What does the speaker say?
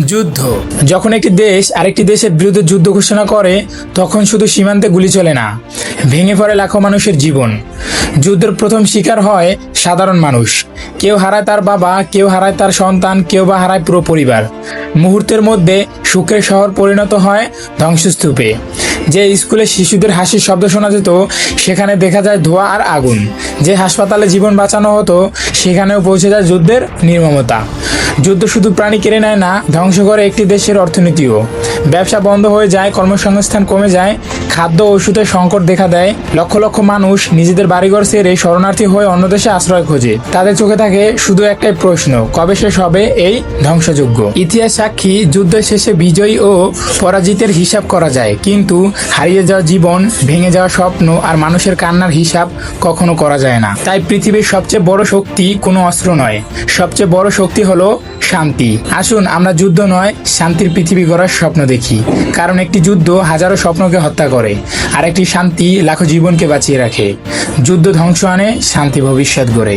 যুদ্ধ। যখন একটি দেশ আরেকটি দেশের বিরুদ্ধে যুদ্ধ ঘোষণা করে তখন শুধু সীমান্তে গুলি চলে না, ভেঙে পড়ে লাখো মানুষের জীবন। যুদ্ধের প্রথম শিকার হয় সাধারণ মানুষ। কেউ হারায় তার বাবা, কেউ হারায় তার সন্তান, কেউ বা হারায় পুরো পরিবার। মুহূর্তের মধ্যে সুখের শহর পরিণত হয় ধ্বংসস্তূপে। যে স্কুলে শিশুদের হাসির শব্দ শোনা যেত সেখানে দেখা যায় ধোঁয়া আর আগুন। যে হাসপাতালে জীবন বাঁচানো হতো সেখানেও পৌঁছে যায় যুদ্ধের নির্মমতা। যুদ্ধ শুধু প্রাণী কেড়ে নেয় না, ধ্বংস করে একটি দেশের অর্থনীতিও। ব্যবসা বন্ধ হয়ে যায়, কর্মসংস্থান কমে যায়, খাদ্য ও ওষুধের সংকট দেখা দেয়। লক্ষ লক্ষ মানুষ নিজেদের বাড়িঘর ছেড়ে শরণার্থী হয়ে অন্য দেশে আশ্রয় খোঁজে। তাদের চোখে থাকে শুধু একটাই প্রশ্ন, কবে শেষ হবে এই ধ্বংসযজ্ঞ? ইতিহাস সাক্ষী, যুদ্ধের শেষে বিজয়ী ও পরাজিতের হিসাব করা যায়, কিন্তু হারিয়ে যাওয়া জীবন, ভেঙে যাওয়া স্বপ্ন আর মানুষের কান্নার হিসাব কখনো করা যায় না। তাই পৃথিবীর সবচেয়ে বড় শক্তি কোনো অস্ত্র নয়, সবচেয়ে বড় শক্তি হলো শান্তি। আসুন আমরা যুদ্ধ নয়, শান্তির পৃথিবী গড়ার স্বপ্ন দেখি। কারণ একটি যুদ্ধ হাজারো স্বপ্নকে হত্যা করে, আর একটি শান্তি লাখো জীবনকে বাঁচিয়ে রাখে। যুদ্ধ ধ্বংস আনে, শান্তি ভবিষ্যৎ গড়ে।